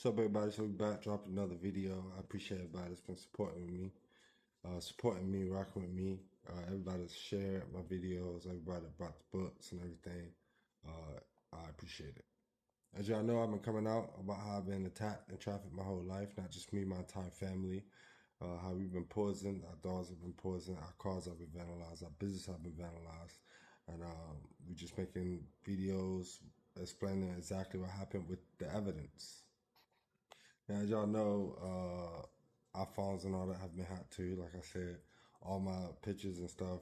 What's up, everybody? So we back, dropped another video. I appreciate everybody that's been supporting me, rocking with me. Everybody that's shared my videos, everybody that bought the books and everything. I appreciate it. As y'all know, I've been coming out about how I've been attacked and trafficked my whole life, not just me, my entire family. How we've been poisoned, our dogs have been poisoned, our cars have been vandalized, our business have been vandalized, and we're just making videos explaining exactly what happened with the evidence. Now, as y'all know, our phones and all that have been hacked too. Like I said, all my pictures and stuff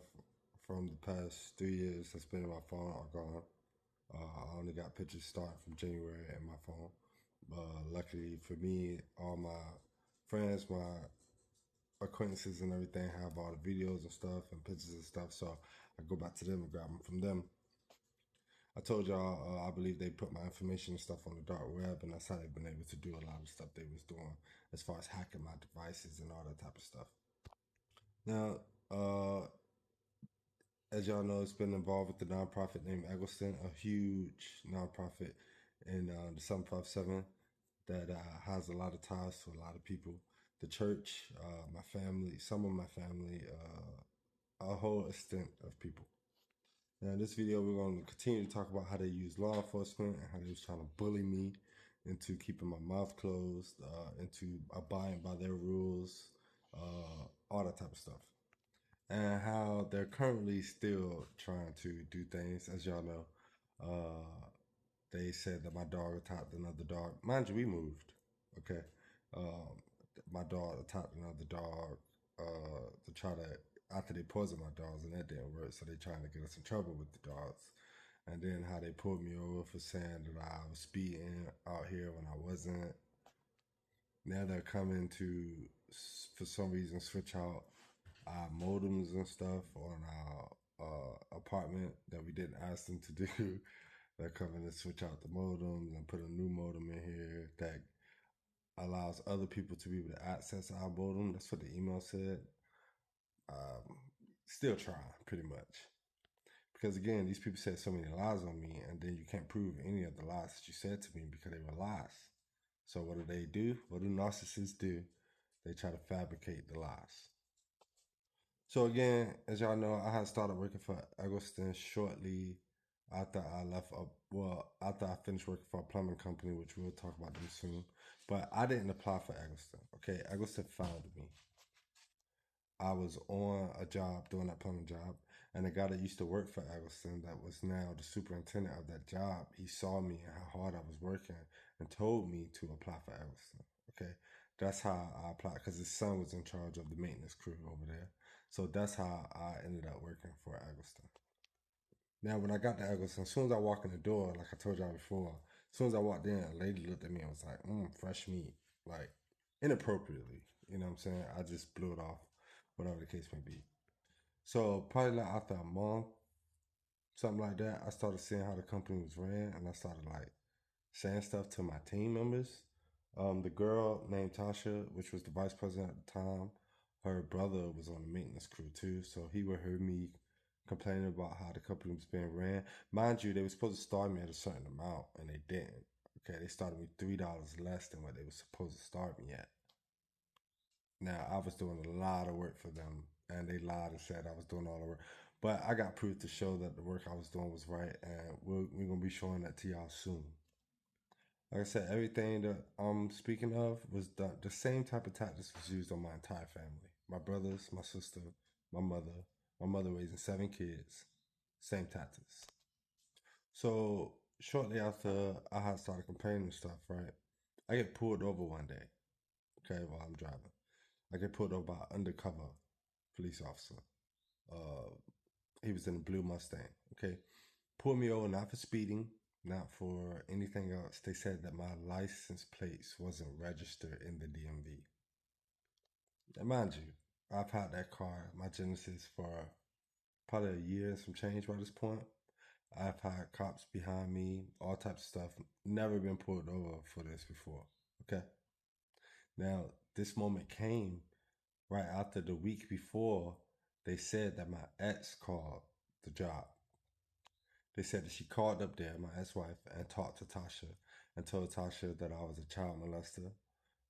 from the past 3 years that's been in my phone are gone. I only got pictures starting from January in my phone. Luckily for me, all my friends, my acquaintances and everything have all the videos and stuff and pictures and stuff. So I go back to them and grab them from them. I told y'all I believe they put my information and stuff on the dark web, and that's how they've been able to do a lot of stuff they was doing as far as hacking my devices and all that type of stuff. Now, as y'all know, it's been involved with the nonprofit named Eggleston, a huge nonprofit in the 757 that has a lot of ties to a lot of people. The church, my family, some of my family, a whole extent of people. Now, in this video, we're going to continue to talk about how they use law enforcement and how they was trying to bully me into keeping my mouth closed, into abiding by their rules, all that type of stuff. And how they're currently still trying to do things. As y'all know, they said that my dog attacked another dog. Mind you, we moved, okay? My dog attacked another dog to try to, after they poisoned my dogs, and that didn't work, so they trying to get us in trouble with the dogs. And then how they pulled me over for saying that I was speeding out here when I wasn't. Now they're coming to, for some reason, switch out our modems and stuff on our apartment that we didn't ask them to do. They're coming to switch out the modems and put a new modem in here that allows other people to be able to access our modem. That's what the email said. Still trying, pretty much. Because again, these people said so many lies on me, and then you can't prove any of the lies that you said to me because they were lies. So what do? What do narcissists do? They try to fabricate the lies. So again, as y'all know, I had started working for Eggleston shortly after I left up. Well, after I finished working for a plumbing company, which we'll talk about them soon. But I didn't apply for Eggleston. Okay, Eggleston found me. I was on a job doing that plumbing job, and the guy that used to work for Eggleston, that was now the superintendent of that job, he saw me and how hard I was working and told me to apply for Eggleston. Okay, that's how I applied because his son was in charge of the maintenance crew over there. So that's how I ended up working for Eggleston. Now, when I got to Eggleston, as soon as I walked in the door, like I told y'all before, as soon as I walked in, a lady looked at me and was like, fresh meat. Like, inappropriately. You know what I'm saying? I just blew it off, whatever the case may be. So, probably like after a month, something like that, I started seeing how the company was ran, and I started like saying stuff to my team members. The girl named Tasha, which was the vice president at the time, her brother was on the maintenance crew too, so he would hear me complaining about how the company was being ran. Mind you, they were supposed to start me at a certain amount, and they didn't. Okay, they started me $3 less than what they were supposed to start me at. Now, I was doing a lot of work for them, and they lied and said I was doing all the work. But I got proof to show that the work I was doing was right, and we're going to be showing that to y'all soon. Like I said, everything that I'm speaking of was done. The same type of tactics was used on my entire family. My brothers, my sister, my mother. My mother raising 7 kids. Same tactics. So shortly after I had started complaining and stuff, right? I get pulled over one day, okay, while I'm driving. I get pulled over by an undercover police officer. Uh, he was in a blue Mustang, okay? Pulled me over not for speeding, not for anything else. They said that my license plates wasn't registered in the DMV. Now, mind you, I've had that car, my Genesis, for probably a year and some change by this point. I've had cops behind me, all types of stuff. Never been pulled over for this before. Okay. Now, this moment came right after the week before they said that my ex called the job. They said that she called up there, my ex-wife, and talked to Tasha and told Tasha that I was a child molester,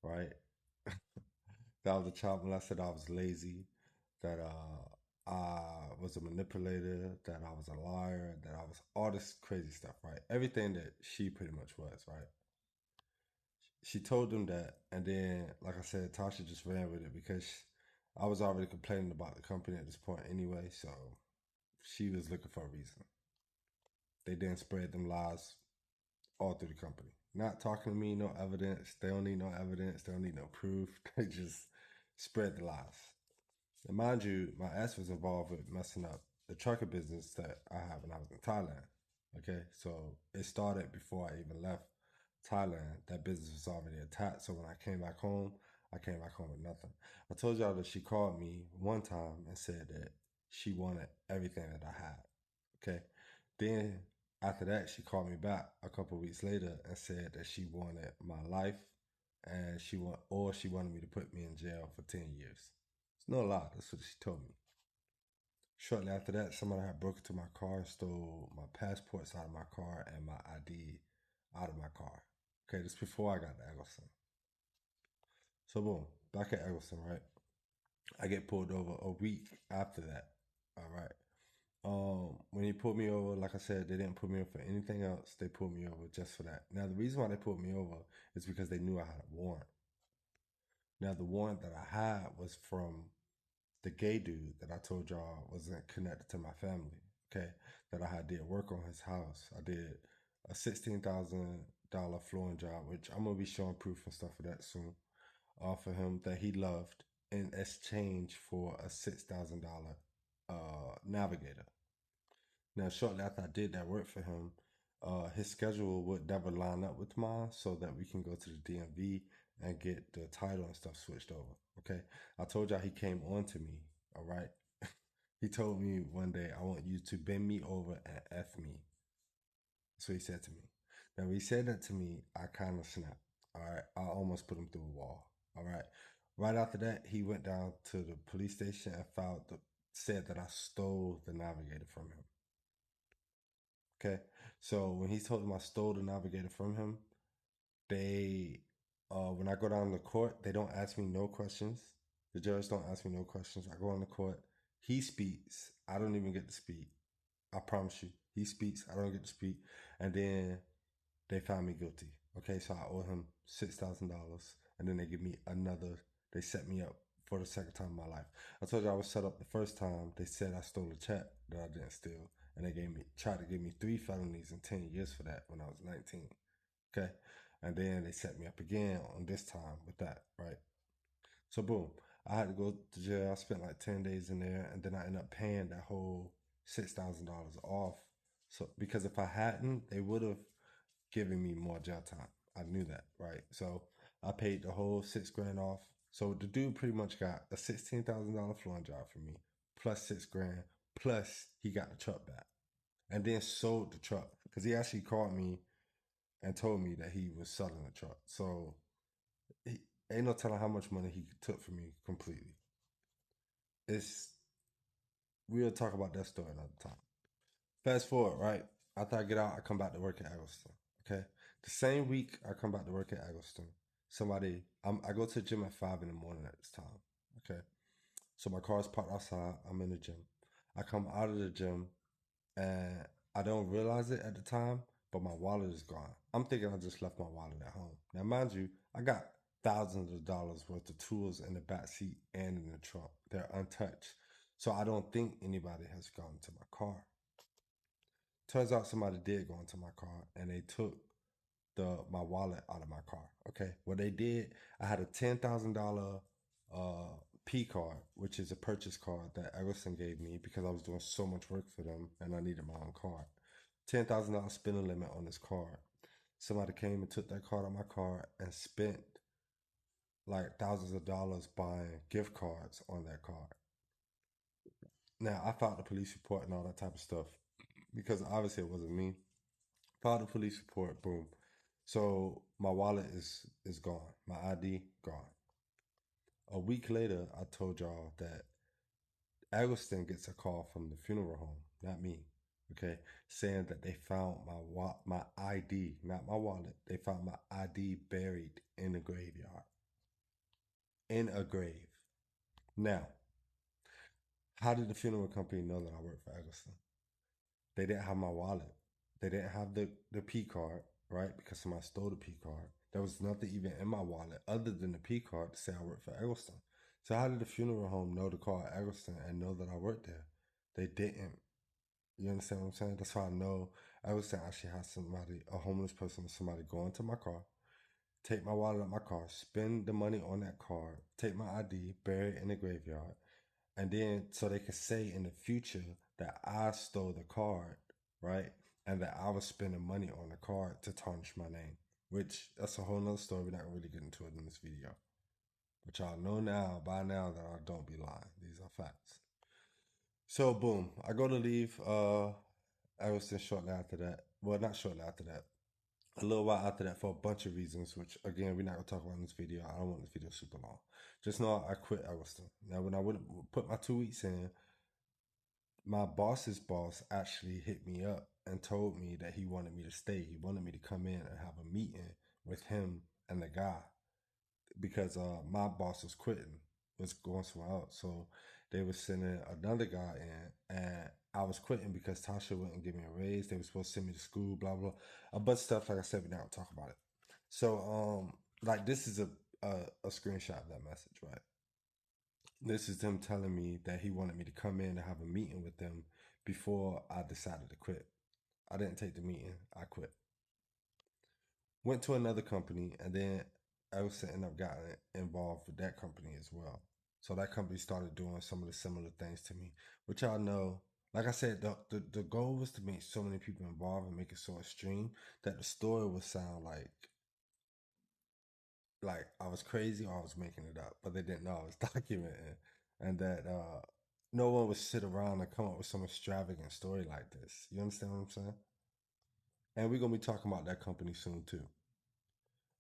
right? That I was a child molester, that I was lazy, that I was a manipulator, that I was a liar, that I was all this crazy stuff, right? Everything that she pretty much was, right? She told them that, and then, like I said, Tasha just ran with it because I was already complaining about the company at this point anyway, so she was looking for a reason. They then spread them lies all through the company. Not talking to me, no evidence. They don't need no evidence. They don't need no proof. They just spread the lies. And mind you, my ass was involved with messing up the trucker business that I had when I was in Thailand. Okay, so it started before I even left Thailand. That business was already attacked. So when I came back home, I came back home with nothing. I told y'all that she called me one time and said that she wanted everything that I had. Okay, then after that, she called me back a couple weeks later and said that she wanted my life, and she wanted me to put me in jail for 10 years. It's no lie. That's what she told me. Shortly after that, somebody had broke into my car and stole my passports out of my car and my ID out of my car. Okay, this before I got to Eggleston. So boom, back at Eggleston, right? I get pulled over a week after that. All right. When he pulled me over, like I said, they didn't put me over for anything else. They pulled me over just for that. Now, the reason why they pulled me over is because they knew I had a warrant. Now, the warrant that I had was from the gay dude that I told y'all wasn't connected to my family. Okay, that I had did work on his house. I did a $16,000 flooring job, which I'm gonna be showing proof and stuff of that soon. For him that he loved in exchange for a $6,000 navigator. Now, shortly after I did that work for him, his schedule would never line up with mine so that we can go to the DMV and get the title and stuff switched over. Okay. I told y'all he came on to me. All right. He told me one day, I want you to bend me over and F me. That's what he said to me. Now, when he said that to me, I kind of snapped. All right. I almost put him through a wall. All right. Right after that, he went down to the police station and said that I stole the navigator from him. Okay. So when he told him I stole the navigator from him, they when I go down to court, they don't ask me no questions. The judge don't ask me no questions. I go on the court. He speaks. I don't even get to speak. I promise you. He speaks. I don't get to speak. And then they found me guilty. Okay, so I owe him $6,000, and then they give me another. They set me up for the second time in my life. I told you I was set up the first time. They said I stole a check that I didn't steal, and they tried to give me 3 felonies and 10 years for that when I was 19. Okay, and then they set me up again on this time with that. Right. So boom, I had to go to jail. I spent like 10 days in there, and then I ended up paying that whole $6,000 off. So because if I hadn't, they would have giving me more jail time. I knew that, right? So I paid the whole 6 grand off. So the dude pretty much got a $16,000 flooring job for me, plus 6 grand, plus he got the truck back, and then sold the truck because he actually called me and told me that he was selling the truck. So he, ain't no telling how much money he took from me completely. It's We'll talk about that story another time. Fast forward, right? After I get out, I come back to work at Eggleston. Okay. The same week I come back to work at Eggleston, I go to the gym at 5 in the morning at this time. Okay. So my car's parked outside. I'm in the gym. I come out of the gym and I don't realize it at the time, but my wallet is gone. I'm thinking I just left my wallet at home. Now, mind you, I got thousands of dollars worth of tools in the back seat and in the trunk. They're untouched. So I don't think anybody has gone to my car. Turns out somebody did go into my car and they took my wallet out of my car. Okay. What they did, I had a $10,000 P card, which is a purchase card that Eggleston gave me because I was doing so much work for them and I needed my own card. $10,000 spending limit on this card. Somebody came and took that card out of my car and spent like thousands of dollars buying gift cards on that card. Now I filed the police report and all that type of stuff because obviously it wasn't me. Filed the police report, boom. So my wallet is gone. My ID gone. A week later, I told y'all that Eggleston gets a call from the funeral home, not me. okay, saying that they found my ID, not my wallet. They found my ID buried in a graveyard, in a grave. Now, how did the funeral company know that I work for Eggleston? They didn't have my wallet. They didn't have the P card, right? Because somebody stole the P card. There was nothing even in my wallet other than the P card to say I work for Eggleston. So how did the funeral home know to call Eggleston and know that I worked there? They didn't. You understand what I'm saying? That's why I know Eggleston actually has somebody, a homeless person, somebody go into my car, take my wallet out my car, spend the money on that card, take my ID, bury it in the graveyard, and then so they can say in the future that I stole the card, right? And that I was spending money on the card to tarnish my name, which that's a whole nother story. We're not gonna really get into it in this video. But y'all know now, by now, that I don't be lying. These are facts. So boom, I go to leave Eggleston shortly after that. Well, not shortly after that. A little while after that for a bunch of reasons, which again we're not gonna talk about in this video. I don't want this video super long. Just know I quit Eggleston. Now when I would put my 2 weeks in, my boss's boss actually hit me up and told me that he wanted me to stay. He wanted me to come in and have a meeting with him and the guy because my boss was quitting, was going somewhere else. So they were sending another guy in, and I was quitting because Tasha wouldn't give me a raise. They were supposed to send me to school, blah blah, a bunch of stuff. Like I said, we don't talk about it. So like this is a screenshot of that message, right? This is him telling me that he wanted me to come in and have a meeting with them before I decided to quit. I didn't take the meeting. I quit. Went to another company, and then I also ended up getting involved with that company as well. So that company started doing some of the similar things to me, which y'all know. Like I said, the goal was to make so many people involved and make it so extreme that the story would sound like I was crazy or I was making it up, but they didn't know I was documenting, and that no one would sit around and come up with some extravagant story like this. You understand what I'm saying? And we're gonna be talking about that company soon too.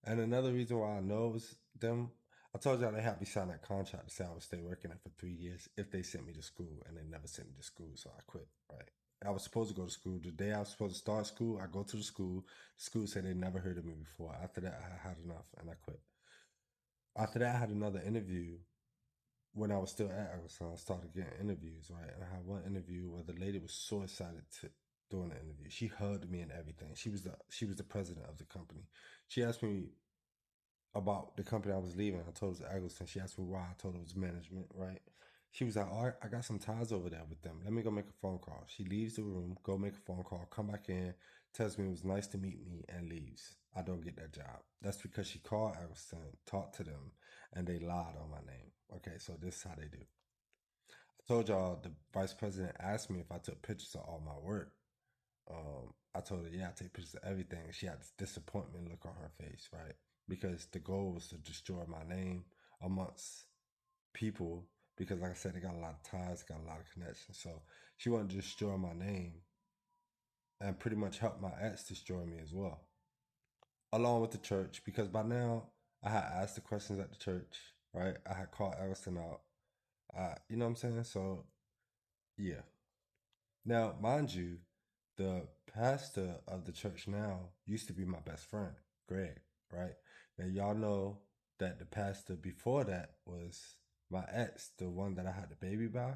And another reason why I know it was them, I told y'all they had me sign that contract to say I would stay working there for 3 years if they sent me to school, and they never sent me to school, so I quit. Right? I was supposed to go to school. The day I was supposed to start school, I go to the school. The school said they never heard of me before. After that, I had enough and I quit. After that, I had another interview when I was still at Arkansas. I started getting interviews, right? And I had one interview where the lady was so excited to doing the interview. She hugged me and everything. She was the president of the company. She asked me about the company I was leaving. I told her it was Eggleston. She asked me why. I told her it was management, right? She was like, all right, I got some ties over there with them. Let me go make a phone call. She leaves the room, go make a phone call, come back in, tells me it was nice to meet me, and leaves. I don't get that job. That's because she called Eggleston, talked to them, and they lied on my name. Okay, so this is how they do. I told y'all the vice president asked me if I took pictures of all my work. I told her, yeah, I take pictures of everything. She had this disappointment look on her face, right? Because the goal was to destroy my name amongst people. Because, like I said, they got a lot of ties, got a lot of connections. So she wanted to destroy my name and pretty much help my ex destroy me as well, along with the church. Because by now, I had asked the questions at the church, right? I had called Eggleston out. You know what I'm saying? So, yeah. Now, mind you, the pastor of the church now used to be my best friend, Greg, right? Now, y'all know that the pastor before that was my ex, the one that I had the baby by.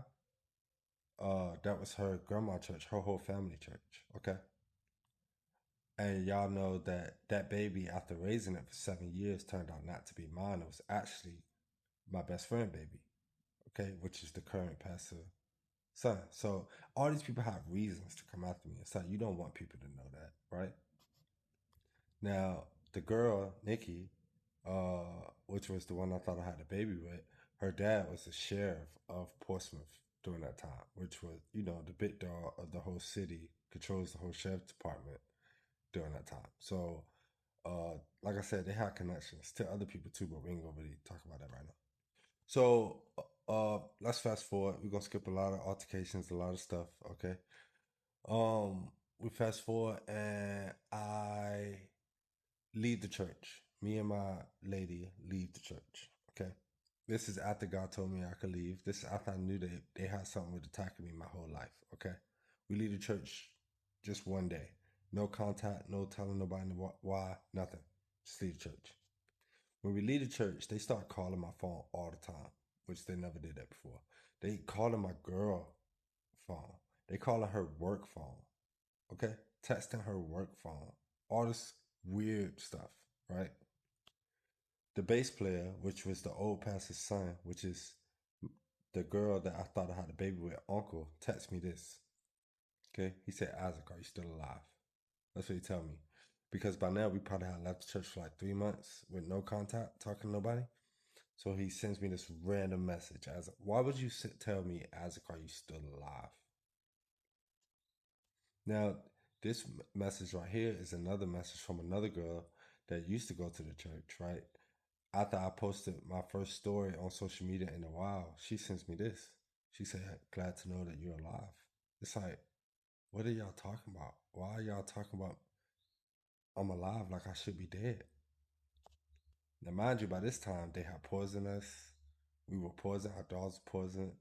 That was her grandma church, her whole family church, okay? And y'all know that that baby, after raising it for 7 years, turned out not to be mine. It was actually my best friend baby, okay? Which is the current pastor son. So all these people have reasons to come after me. It's like you don't want people to know that, right? Now the girl Nikki, which was the one I thought I had a baby with, her dad was the sheriff of Portsmouth during that time, which was the big dog of the whole city, controls the whole sheriff's department during that time. So, like I said, they had connections to other people too, but we ain't gonna really talk about that right now. So let's fast forward. We're gonna skip a lot of altercations, a lot of stuff, okay? We fast forward and I leave the church. Me and my lady leave the church. Okay. This is after God told me I could leave. This is after I knew that they had something with attacking me my whole life. Okay. We leave the church Just one day. No contact, no telling nobody why, nothing. Just leave the church. When we leave the church, they start calling my phone all the time, which they never did that before. They calling my girl phone. They calling her work phone. Okay? Texting her work phone. All this weird stuff, right? The bass player, which was the old pastor's son, which is the girl that I thought I had a baby with, uncle, text me this. Okay? He said, Isaac, are you still alive? That's what he tell me. Because by now we probably had left the church for like 3 months with no contact, talking to nobody. So he sends me this random message. As why would you tell me, Isaac, are you still alive? Now, this message right here is another message from another girl that used to go to the church, right? After I posted my first story on social media in a while, she sends me this. She said, glad to know that you're alive. It's like, what are y'all talking about? Why are y'all talking about I'm alive like I should be dead? Now, mind you, by this time, they had poisoned us. We were poisoned. Our dogs were poisoned.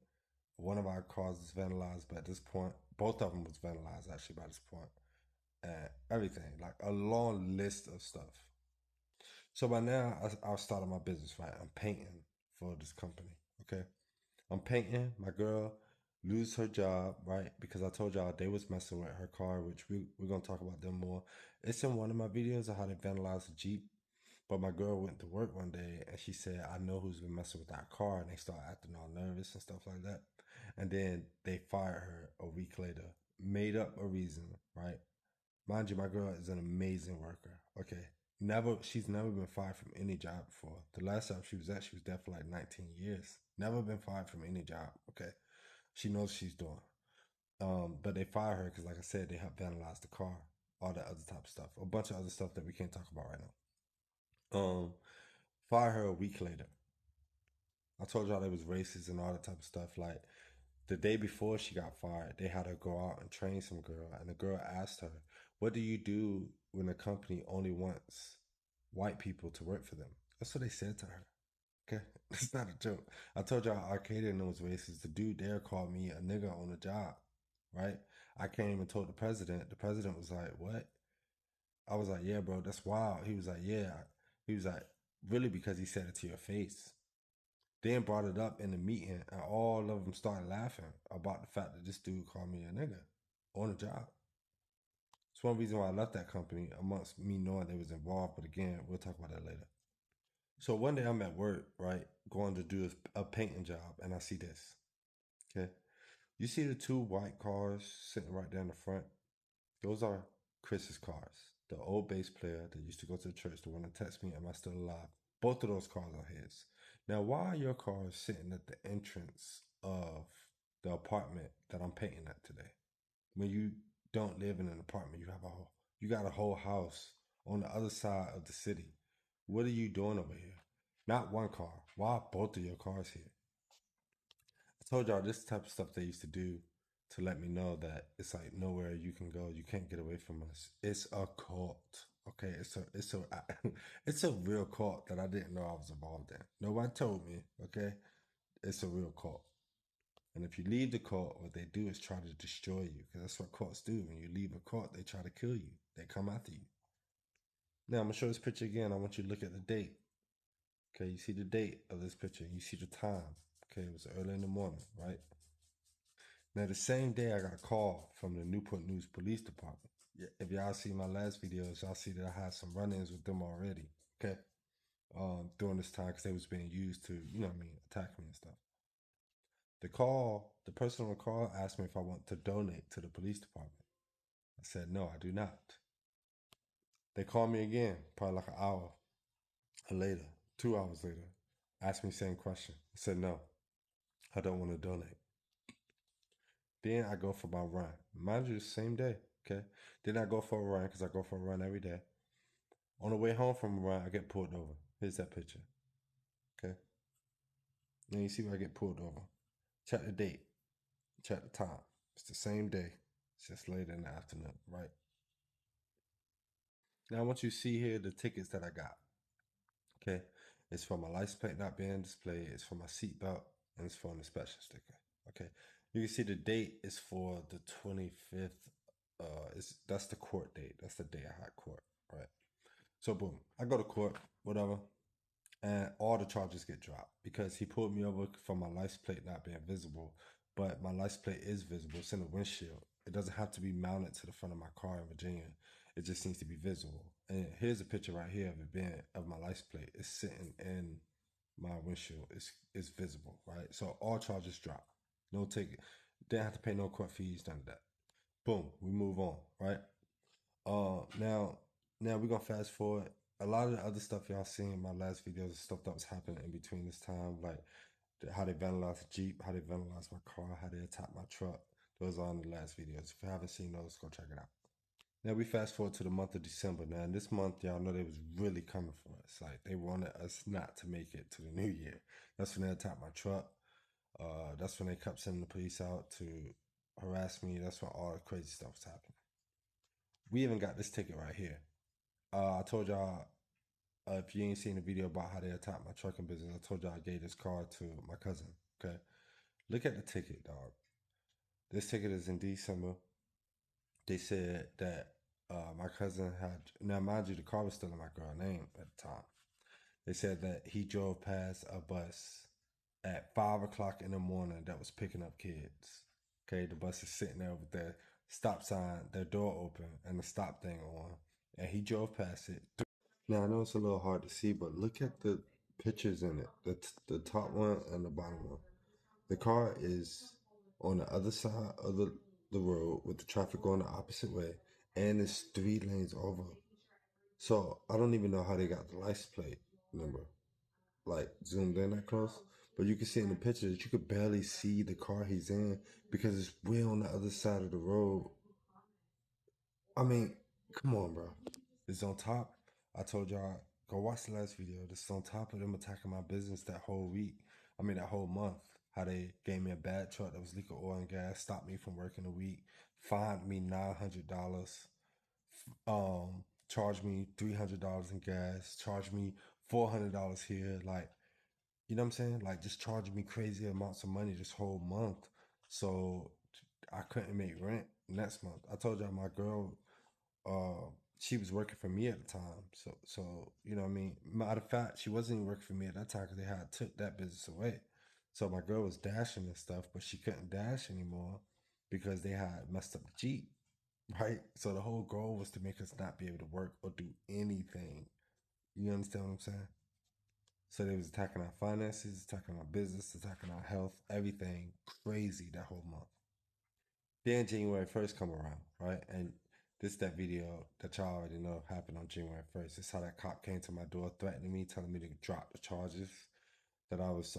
One of our cars was vandalized, but at this point, both of them was vandalized actually by this point. And everything, like a long list of stuff. So by now, I've started my business, right? I'm painting for this company, okay? I'm painting. My girl lose her job, right? Because I told y'all they was messing with her car, which we're going to talk about them more. It's in one of my videos of how they vandalized the Jeep. But my girl went to work one day and she said, I know who's been messing with that car. And they started acting all nervous and stuff like that. And then they fired her a week later, made up a reason, right? Mind you, my girl is an amazing worker. Okay. She's never been fired from any job before. The last job she was there for like 19 years. Never been fired from any job. Okay. She knows what she's doing. But they fired her because, like I said, they helped vandalize the car, all that other type of stuff, a bunch of other stuff that we can't talk about right now. Fire her a week later. I told y'all they was racist and all that type of stuff. Like the day before she got fired, they had her go out and train some girl, and the girl asked her, "What do you do when a company only wants white people to work for them?" That's what they said to her. Okay, it's not a joke. I told y'all Arcadian was racist. The dude there called me a nigga on the job, right? I came and told the president. The president was like, "What?" I was like, "Yeah, bro, that's wild." He was like, "Yeah." He was like, "Really?" Because he said it to your face. Then brought it up in the meeting, and all of them started laughing about the fact that this dude called me a nigga on the job. It's one reason why I left that company, amongst me knowing they was involved. But again, we'll talk about that later. So one day I'm at work, right, going to do a painting job, and I see this. Okay, you see the two white cars sitting right there in the front? Those are Chris's cars. The old bass player that used to go to the church, the one that texted me, "Am I still alive?" Both of those cars are his. Now, why are your cars sitting at the entrance of the apartment that I'm painting at today? When you don't live in an apartment, you got a whole house on the other side of the city. What are you doing over here? Not one car. Why are both of your cars here? I told y'all this type of stuff they used to do to let me know that it's like nowhere you can go. You can't get away from us. It's a cult. Okay, it's a real cult that I didn't know I was involved in. Nobody told me. Okay, it's a real cult. And if you leave the cult, what they do is try to destroy you, because that's what cults do. When you leave a cult, they try to kill you. They come after you. Now I'm gonna show this picture again. I want you to look at the date. Okay, you see the date of this picture. You see the time. Okay, it was early in the morning, right? Now, the same day, I got a call from the Newport News Police Department. Yeah, if y'all see my last videos, y'all see that I had some run-ins with them already. Okay, during this time, because they was being used to, what I mean, attack me and stuff. The person on the call asked me if I want to donate to the police department. I said no, I do not. They called me again, probably like an hour later, 2 hours later, asked me the same question. I said no, I don't want to donate. Then I go for my run. Mind you, the same day. Okay. Then I go for a run because I go for a run every day. On the way home from a run, I get pulled over. Here's that picture. Okay. Now you see where I get pulled over. Check the date. Check the time. It's the same day. It's just later in the afternoon, right? Now I want you to see here the tickets that I got. Okay. It's for my license plate not being displayed. It's for my seatbelt, and it's for an inspection sticker. Okay. You can see the date is for the 25th that's the court date. That's the day I had court, right? So boom, I go to court, whatever, and all the charges get dropped because he pulled me over for my license plate not being visible, but my license plate is visible. It's in the windshield. It doesn't have to be mounted to the front of my car in Virginia. It just needs to be visible. And here's a picture right here of it being of my license plate. It's sitting in my windshield. It's visible, right? So all charges drop. No ticket. Didn't have to pay no court fees, none of that. Boom, we move on, right? Now we're gonna fast forward. A lot of the other stuff y'all seen in my last videos is stuff that was happening in between this time, like how they vandalized the Jeep, how they vandalized my car, how they attacked my truck. Those are in the last videos. If you haven't seen those, go check it out. Now we fast forward to the month of December. Now in this month, y'all know they was really coming for us. Like they wanted us not to make it to the new year. That's when they attacked my truck. That's when they kept sending the police out to harass me. That's when all the crazy stuff was happening. We even got this ticket right here. I told y'all if you ain't seen the video about how they attacked my trucking business, I told y'all I gave this car to my cousin. Okay, look at the ticket, dog. This ticket is in December. They said that my cousin had, now mind you, the car was still in my girl's name at the time. They said that he drove past a bus at 5 o'clock in the morning that was picking up kids. Okay, the bus is sitting there with their stop sign, their door open, and the stop thing on, and he drove past it. Now I know it's a little hard to see, but look at the pictures in it. The top one and the bottom one. The car is on the other side of the road with the traffic going the opposite way, and it's 3 lanes over. So I don't even know how they got the license plate number, like zoomed in that close. But you can see in the picture that you could barely see the car he's in because it's way on the other side of the road. I mean, come on, bro. It's on top. I told y'all, go watch the last video. This is on top of them attacking my business that whole week. I mean, that whole month. How they gave me a bad truck that was leaking oil and gas, stopped me from working a week, fined me $900, charged me $300 in gas, charged me $400 here. Like, you know what I'm saying? Like, just charging me crazy amounts of money this whole month. So I couldn't make rent next month. I told y'all my girl she was working for me at the time. So you know what I mean? Matter of fact, she wasn't even working for me at that time because they had took that business away. So my girl was dashing and stuff, but she couldn't dash anymore because they had messed up the Jeep, right? So the whole goal was to make us not be able to work or do anything. You understand what I'm saying? So they was attacking our finances, attacking our business, attacking our health, everything crazy that whole month. Then January 1st come around, right? And this that video that y'all already know happened on January 1st. It's how that cop came to my door threatening me, telling me to drop the charges that I was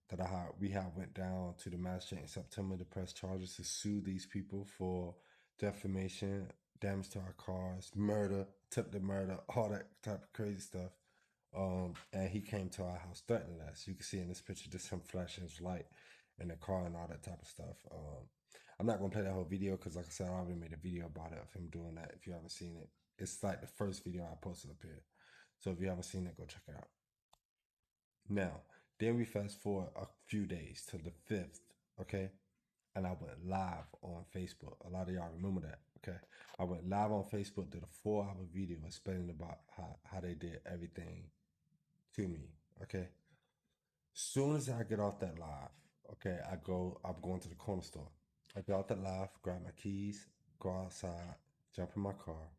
that I had we had went down to the magistrate in September to press charges to sue these people for defamation, damage to our cars, murder, attempted murder, all that type of crazy stuff. And he came to our house threatening us. You can see in this picture just him flashing his light in the car and all that type of stuff. I'm not gonna play that whole video because, like I said, I already made a video about it of him doing that. If you haven't seen it, it's like the first video I posted up here. So if you haven't seen it, go check it out. Now, then we fast forward a few days to the 5th, okay? And I went live on Facebook. A lot of y'all remember that, okay? I went live on Facebook, did a 4-hour video explaining about how they did everything to me, okay? Soon as I get off that live, okay, I'm going to the corner store. I get off that live, grab my keys, go outside, jump in my car.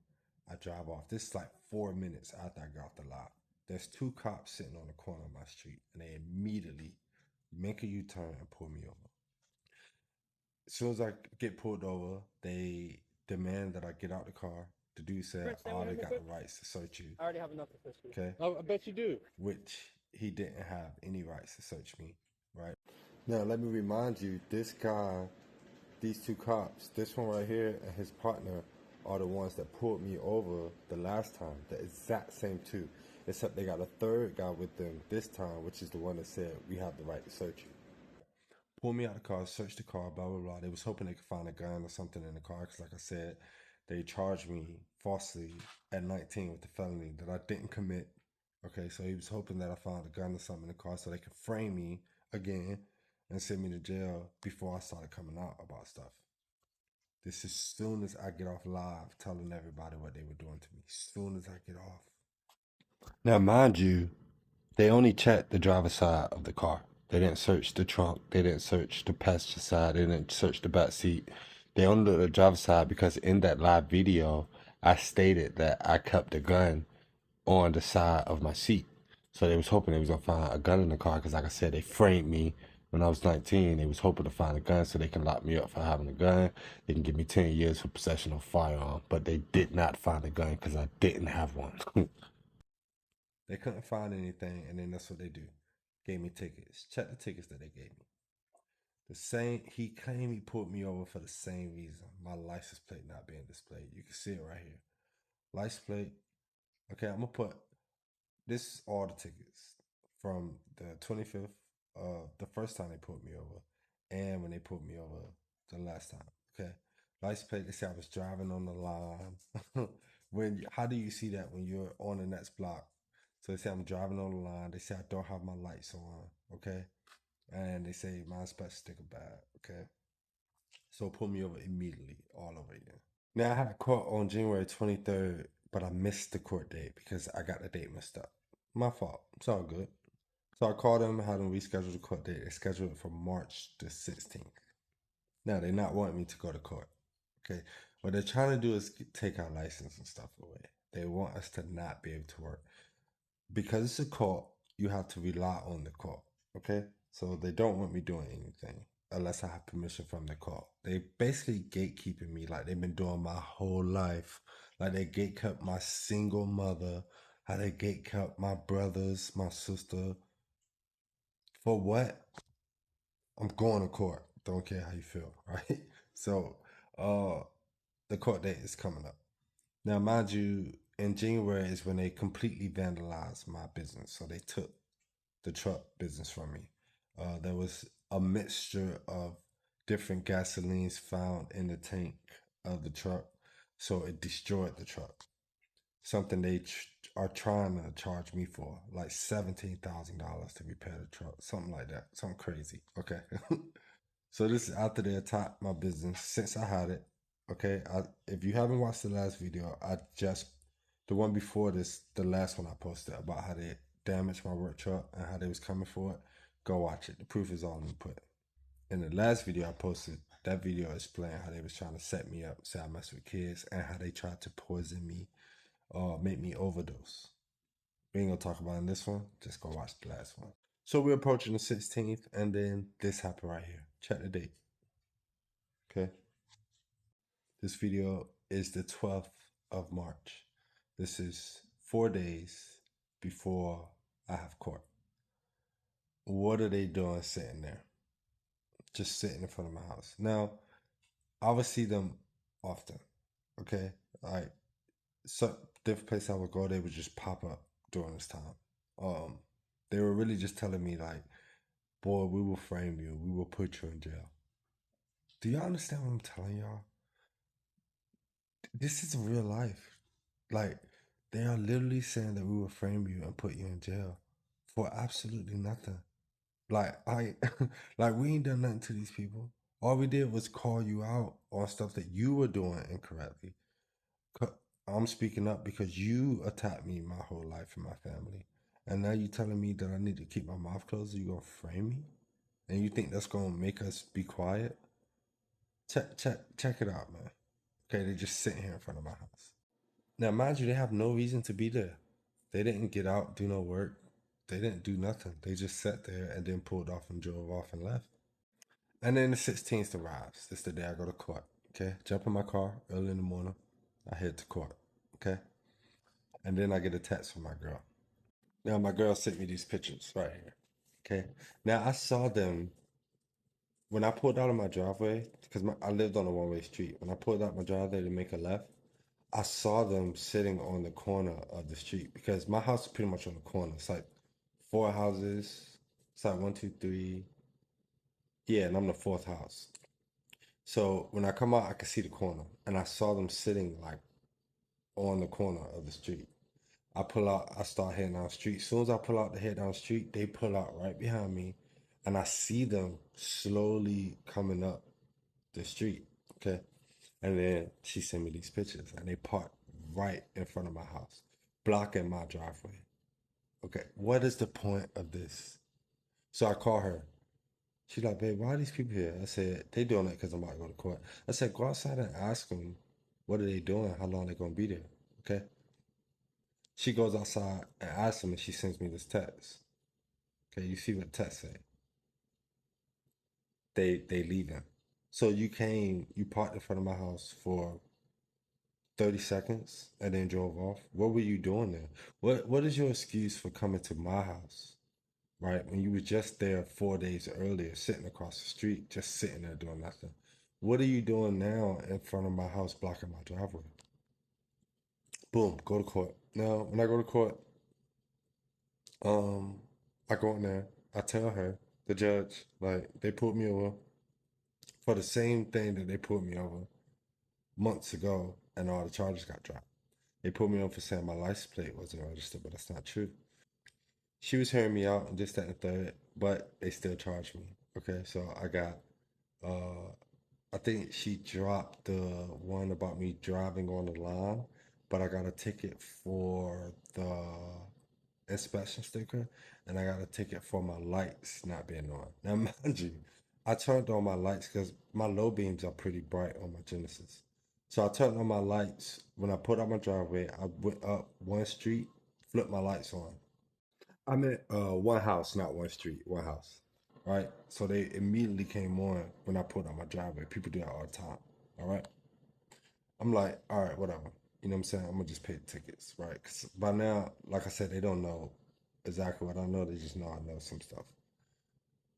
I drive off. This is like 4 minutes after I got off the live. There's 2 cops sitting on the corner of my street, and they immediately make a U-turn and pull me over. As soon as I get pulled over, they demand that I get out the car. The dude said, "Oh, they got the rights to search you." I already have enough of this. Okay. Oh, I bet you do. Which he didn't have any rights to search me, right? Now, let me remind you, this guy, these 2 cops, this one right here and his partner are the ones that pulled me over the last time, the exact same 2, except they got a third guy with them this time, which is the one that said, "We have the right to search you." Pull me out of the car, search the car, blah, blah, blah. They was hoping they could find a gun or something in the car because, like I said, they charged me falsely at 19 with the felony that I didn't commit. Okay, so he was hoping that I found a gun or something in the car so they could frame me again and send me to jail before I started coming out about stuff. This is soon as I get off live telling everybody what they were doing to me. Soon as I get off. Now, mind you, they only checked the driver's side of the car. They didn't search the trunk. They didn't search the passenger side. They didn't search the back seat. They only looked at the driver's side because in that live video, I stated that I kept the gun on the side of my seat. So they was hoping they was gonna find a gun in the car because, like I said, they framed me when I was 19. They was hoping to find a gun so they can lock me up for having a gun. They can give me 10 years for possession of a firearm. But they did not find a gun because I didn't have one. They couldn't find anything, and then that's what they do. Gave me tickets. Check the tickets that they gave me. The same, he claimed he pulled me over for the same reason. My license plate not being displayed. You can see it right here. License plate. Okay, I'm gonna put this is all the tickets from the 25th, the first time they pulled me over, and when they pulled me over the last time. Okay, license plate. They say I was driving on the line. How do you see that when you're on the next block? So they say I'm driving on the line. They say I don't have my lights on. Okay, and they say my inspection sticker bad. Okay, so pull me over immediately, all over again. Now I had a court on January 23rd, but I missed the court date because I got the date messed up. My fault. It's all good. So I called them, had them reschedule the court date. They scheduled it for March the 16th. Now they're not wanting me to go to court. Okay, what they're trying to do is take our license and stuff away. They want us to not be able to work because it's a court. You have to rely on the court. Okay, so they don't want me doing anything unless I have permission from the court. They basically gatekeeping me like they've been doing my whole life. Like they gatekept my single mother, how they gatekept my brothers, my sister. For what? I'm going to court. Don't care how you feel, right? So, the court date is coming up. Now, mind you, in January is when they completely vandalized my business. So they took the truck business from me. There was a mixture of different gasolines found in the tank of the truck, so it destroyed the truck. Something they are trying to charge me for, like $17,000 to repair the truck, something like that, something crazy. Okay, so this is after they attacked my business since I had it. Okay, if you haven't watched the last video, the one before this, the last one I posted about how they damaged my work truck and how they was coming for it. Go watch it. The proof is all input. In the last video I posted, that video explained how they was trying to set me up, say I mess with kids, and how they tried to poison me or make me overdose. We ain't gonna talk about in this one. Just go watch the last one. So we're approaching the 16th, and then this happened right here. Check the date. Okay. This video is the 12th of March. This is 4 days before I have court. What are they doing sitting there? Just sitting in front of my house. Now, I would see them often. Okay. Like, so different places I would go, they would just pop up during this time. They were really just telling me like, boy, we will frame you. We will put you in jail. Do y'all understand what I'm telling y'all? This is real life. Like, they are literally saying that we will frame you and put you in jail for absolutely nothing. Like, like we ain't done nothing to these people. All we did was call you out on stuff that you were doing incorrectly. I'm speaking up because you attacked me my whole life and my family. And now you telling me that I need to keep my mouth closed or you gonna frame me? And you think that's gonna make us be quiet? Check it out, man. Okay, they just sitting here in front of my house. Now mind you, they have no reason to be there. They didn't get out, do no work. They didn't do nothing. They just sat there and then pulled off and drove off and left. And then the 16th arrives. This is the day I go to court. Okay, jump in my car early in the morning. I head to court. Okay, and then I get a text from my girl. Now my girl sent me these pictures right here. Okay, now I saw them when I pulled out of my driveway because I lived on a one-way street. When I pulled out my driveway to make a left, I saw them sitting on the corner of the street because my house is pretty much on the corner. It's like four houses. It's like one, two, three. Yeah, and I'm the fourth house. So when I come out, I can see the corner, and I saw them sitting like on the corner of the street. I pull out, I start heading down the street. As soon as I pull out to head down the street, they pull out right behind me, and I see them slowly coming up the street. Okay, And then she sent me these pictures, and they parked right in front of my house, blocking my driveway. Okay, what is the point of this? So I call her. She's like, babe, why are these people here? I said, they doing it because I'm about to go to court. I said, go outside and ask them, what are they doing? How long they going to be there? Okay. She goes outside and asks them, and she sends me this text. Okay, you see what the text say? They leaving. So you parked in front of my house for 30 seconds and then drove off. What were you doing there? What is your excuse for coming to my house? Right? When you were just there 4 days earlier, sitting across the street, just sitting there doing nothing. What are you doing now in front of my house blocking my driveway? Boom, go to court. Now, when I go to court, um, I go in there, I tell her, the judge, like, they pulled me over for the same thing that they pulled me over months ago, and all the charges got dropped. They pulled me over for saying my license plate wasn't registered, but that's not true. She was hearing me out and this, that, and the third, but they still charged me. Okay, so I got uh I think she dropped the one about me driving on the line, but I got a ticket for the inspection sticker, and I got a ticket for my lights not being on. Now, mind you, I turned on my lights because my low beams are pretty bright on my Genesis. So I turned on my lights when I put out my driveway. I went up one street, flipped my lights on. I'm at one house, not one street, one house. Right? So they immediately came on when I put on my driveway. People do that all the time. All right. I'm like, all right, whatever. You know what I'm saying? I'm gonna just pay the tickets, right? Because by now, like I said, they don't know exactly what I know. They just know I know some stuff.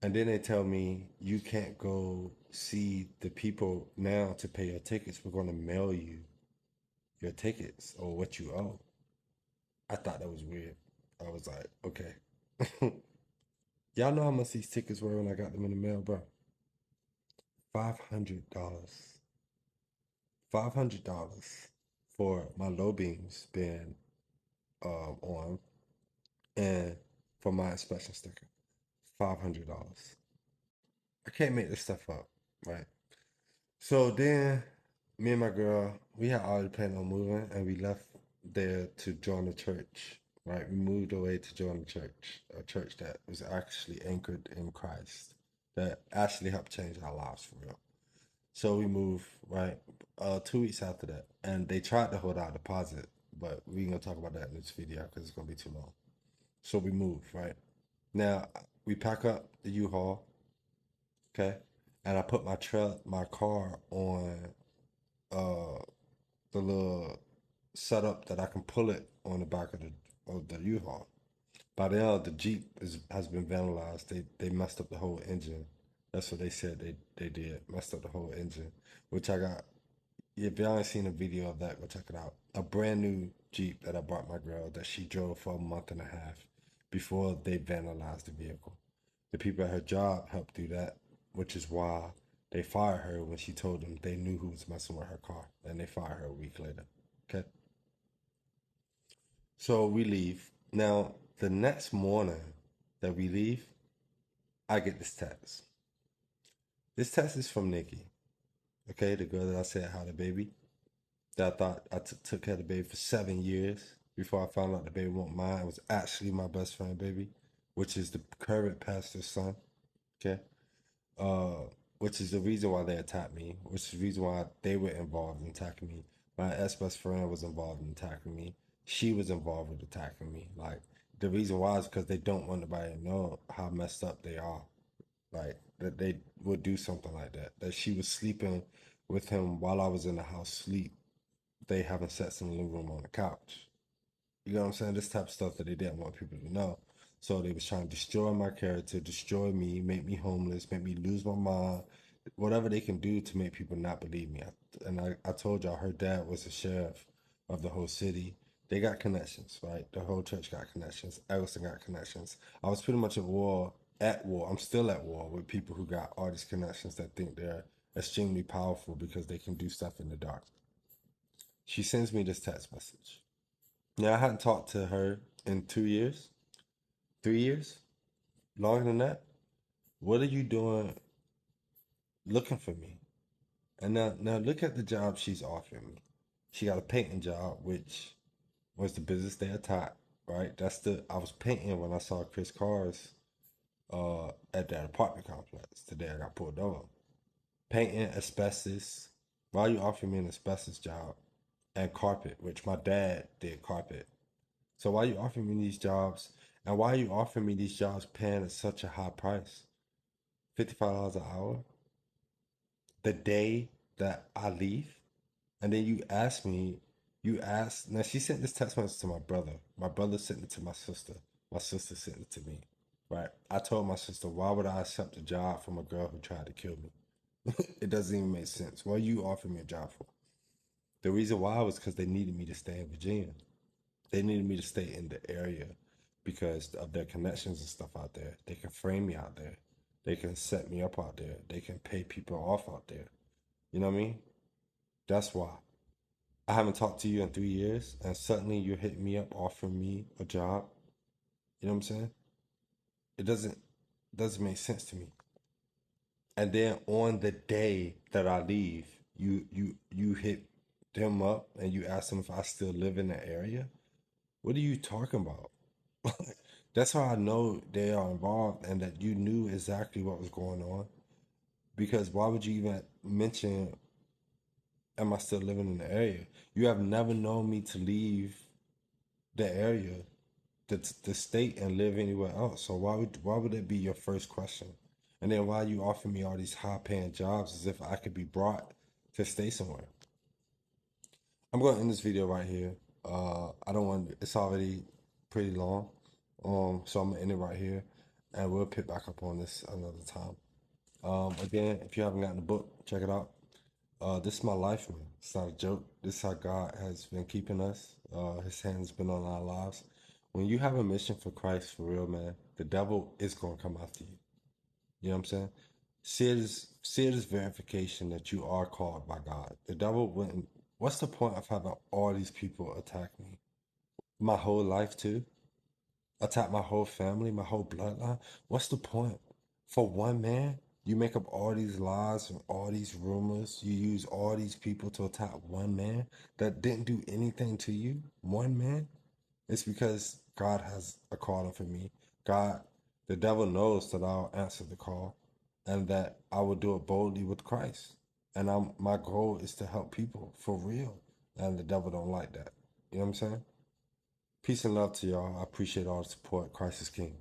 And then they tell me you can't go see the people now to pay your tickets. We're gonna mail you your tickets or what you owe. I thought that was weird. I was like, okay. Y'all know how much these tickets were when I got them in the mail, bro? $500. $500 for my low beams being on and for my inspection sticker. $500. I can't make this stuff up, right? So then me and my girl, we had already planned on moving and we left there to join the church, right? We moved away to join the church, a church that was actually anchored in Christ, that actually helped change our lives for real. So we moved, right? 2 weeks after that. And they tried to hold our deposit, but we ain't gonna talk about that in this video because it's gonna be too long. So we moved, right? Now we pack up the U-Haul, okay? And I put my car on uh the little setup that I can pull it on the back of the U-Haul. By now the Jeep has been vandalized. They messed up the whole engine. That's what they said they did. Messed up the whole engine. Which I got, if y'all ain't seen a video of that, go check it out. A brand new Jeep that I bought my girl that she drove for a month and a half before they vandalized the vehicle. The people at her job helped do that, which is why they fired her when she told them they knew who was messing with her car, and they fired her a week later. Okay, so we leave. Now, the next morning that we leave, I get this text. This text is from Nikki, okay, the girl that I said had a baby. That I thought took care of the baby for 7 years before I found out the baby wasn't mine. It was actually my best friend baby, which is the current pastor's son. Okay. Uh, which is the reason why they attacked me, which is the reason why they were involved in attacking me. My ex best friend was involved in attacking me. She was involved with attacking me. Like the reason why is because they don't want anybody to know how messed up they are. Like that they would do something like that. That she was sleeping with him while I was in the house sleep, they having sex in the living room on the couch. You know what I'm saying? This type of stuff that they didn't want people to know. So they was trying to destroy my character, destroy me, make me homeless, make me lose my mind, whatever they can do to make people not believe me. And I told y'all her dad was the sheriff of the whole city. They got connections, right? The whole church got connections. Everson got connections. I was pretty much at war. I'm still at war with people who got all these connections that think they're extremely powerful because they can do stuff in the dark. She sends me this text message. Now, I hadn't talked to her in 2 years, 3 years, longer than that. What are you doing looking for me? And now look at the job she's offering me. She got a painting job, which was the business they attacked, right? I was painting when I saw Chris Cars at that apartment complex today. I got pulled over. Painting, asbestos. Why you offering me an asbestos job? And carpet, which my dad did carpet. So why you offering me these jobs? And why are you offering me these jobs paying at such a high price? $55 an hour? The day that I leave? And then now she sent this text message to my brother. My brother sent it to my sister. My sister sent it to me. Right? I told my sister, why would I accept a job from a girl who tried to kill me? It doesn't even make sense. What are you offering me a job for? The reason why was because they needed me to stay in Virginia. They needed me to stay in the area because of their connections and stuff out there. They can frame me out there. They can set me up out there. They can pay people off out there. You know what I mean? That's why. I haven't talked to you in 3 years, and suddenly you're hitting me up offering me a job. You know what I'm saying? It doesn't make sense to me. And then on the day that I leave, you hit them up and you ask them if I still live in the area. What are you talking about? That's how I know they are involved and that you knew exactly what was going on. Because why would you even mention, am I still living in the area? You have never known me to leave the area, the state, and live anywhere else. So why would it be your first question? And then why you offer me all these high paying jobs as if I could be brought to stay somewhere? I'm going to end this video right here. I don't want, it's already pretty long. So I'm gonna end it right here, and we'll pick back up on this another time. Again, if you haven't gotten the book, check it out. This is my life, man. It's not a joke. This is how God has been keeping us. His hand has been on our lives. When you have a mission for Christ, for real, man, the devil is gonna come after you. You know what I'm saying? See it as verification that you are called by God. The devil wouldn't. What's the point of having all these people attack me? My whole life too. Attack my whole family, my whole bloodline. What's the point? For one man, you make up all these lies and all these rumors. You use all these people to attack one man that didn't do anything to you. One man. It's because God has a calling for me. God, the devil knows that I'll answer the call and that I will do it boldly with Christ. And my goal is to help people for real. And the devil don't like that. You know what I'm saying? Peace and love to y'all. I appreciate all the support. Christ is King.